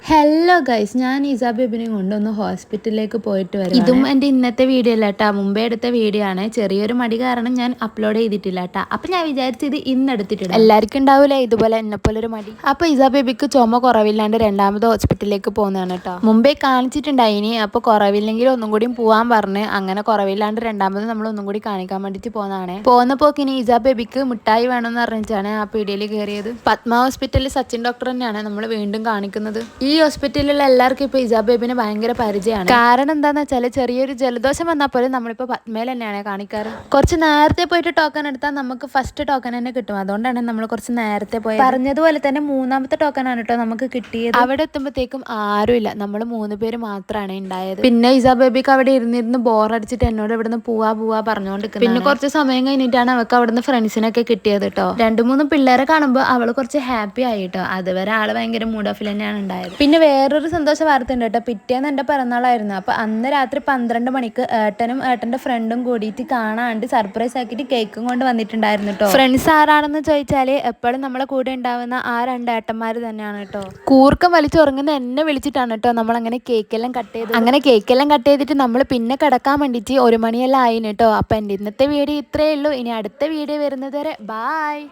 Hello guys, ഞാൻ ഇസാബേബിനെ കൊണ്ടൊന്ന് ഹോസ്പിറ്റലിലേക്ക് പോയിട്ട് വരാം. ഇതും എൻ്റെ ഇന്നത്തെ വീഡിയോ അല്ല കേട്ടോ, മുമ്പേ എടുത്ത വീഡിയോ ആണ്. ചെറിയൊരു മടി കാരണം ഞാൻ അപ്ലോഡ് ചെയ്തിട്ടില്ല കേട്ടോ. അപ്പം ഞാൻ വിചാരിച്ചത് ഇന്ന് എടുത്തിട്ടില്ല. എല്ലാവർക്കും ഉണ്ടാവില്ല ഇതുപോലെ എന്നെപ്പോലെ ഒരു മടി. അപ്പോൾ ഇസാബേബിക്ക് ചുമ കുറവില്ലാണ്ട് രണ്ടാമത് ഹോസ്പിറ്റലിലേക്ക് പോകുന്നതാണ് കേട്ടോ. മുമ്പേ കാണിച്ചിട്ടുണ്ടായിനി, അപ്പോൾ കുറവില്ലെങ്കിൽ ഒന്നും കൂടി പോകാൻ പറഞ്ഞ് അങ്ങനെ കുറവില്ലാണ്ട് രണ്ടാമത് നമ്മൾ ഒന്നും കൂടി കാണിക്കാൻ വേണ്ടിയിട്ട് പോകുന്നതാണ്. പോകുന്ന പോക്കിനി ഇസാബേബിക്ക് മിഠായി വേണമെന്ന് പറഞ്ഞിട്ടാണ് ആ പീടികയിൽ കയറിയത്. പത്മ ഹോസ്പിറ്റലിൽ സച്ചിൻ ഡോക്ടർ തന്നെയാണ് നമ്മൾ വീണ്ടും കാണിക്കുന്നത്. ഈ ഹോസ്പിറ്റലിലുള്ള എല്ലാവർക്കും ഇപ്പോൾ ഇസാബേബിനെ ഭയങ്കര പരിചയമാണ്. കാരണം എന്താണെന്ന് വെച്ചാൽ ചെറിയൊരു ജലദോഷം വന്നാൽ പോലും നമ്മളിപ്പോൾ പത്മയിൽ തന്നെയാണ് കാണിക്കാറ്. കുറച്ച് നേരത്തെ പോയിട്ട് ടോക്കൺ എടുത്താൽ നമുക്ക് ഫസ്റ്റ് ടോക്കൺ തന്നെ കിട്ടും. അതുകൊണ്ടാണ് നമ്മൾ കുറച്ച് നേരത്തെ പോയത്. പറഞ്ഞതുപോലെ തന്നെ മൂന്നാമത്തെ ടോക്കൺ ആണ് കേട്ടോ നമുക്ക് കിട്ടിയത്. അവിടെ എത്തുമ്പോഴത്തേക്കും ആരുമില്ല, നമ്മൾ 3 പേര് മാത്രമാണ് ഉണ്ടായത്. പിന്നെ ഇസാബേബിക്ക് അവിടെ ഇരുന്നിരുന്ന് ബോറടിച്ചിട്ട് എന്നോട് ഇവിടുന്ന് പോവാ പറഞ്ഞുകൊണ്ടിരിക്കുന്നത്. പിന്നെ കുറച്ച് സമയം കഴിഞ്ഞിട്ടാണ് അവൾക്ക് അവിടുന്ന് ഫ്രണ്ട്സിനൊക്കെ കിട്ടിയത് കേട്ടോ. 2-3 പിള്ളേരെ കാണുമ്പോൾ അവൾ കുറച്ച് ഹാപ്പി ആയി കേട്ടോ. അതുവരെ ആള് ഭയങ്കര മൂഡ് ഓഫിൽ തന്നെയാണ് ഉണ്ടായത്. പിന്നെ വേറൊരു സന്തോഷ വാർത്ത ഉണ്ട് കേട്ടോ. പിറ്റേന്ന് എൻ്റെ പിറന്നാളായിരുന്നു. അപ്പോൾ അന്ന് രാത്രി 12 മണിക്ക് ഏട്ടനും ഏട്ടൻ്റെ ഫ്രണ്ടും കൂടിയിട്ട് കാണാണ്ട് സർപ്രൈസ് ആക്കിയിട്ട് കേക്കും കൊണ്ട് വന്നിട്ടുണ്ടായിരുന്നു കേട്ടോ. ഫ്രണ്ട്സ് ആരാണെന്ന് ചോദിച്ചാൽ എപ്പോഴും നമ്മളെ കൂടെ ഉണ്ടാവുന്ന ആ 2 ഏട്ടന്മാർ തന്നെയാണ് കേട്ടോ. കൂർക്കം വലിച്ചുറങ്ങുന്ന എന്നെ വിളിച്ചിട്ടാണ് കേട്ടോ നമ്മൾ അങ്ങനെ കേക്കെല്ലാം കട്ട് ചെയ്ത്. അങ്ങനെ കേക്കെല്ലാം കട്ട് ചെയ്തിട്ട് നമ്മൾ പിന്നെ കിടക്കാൻ വേണ്ടിയിട്ട് 1 മണിയെല്ലാം ആയിന് കേട്ടോ. അപ്പോൾ എൻ്റെ ഇന്നത്തെ വീഡിയോ ഇത്രയേ ഉള്ളൂ. ഇനി അടുത്ത വീഡിയോ വരുന്നത് വരെ ബായ്.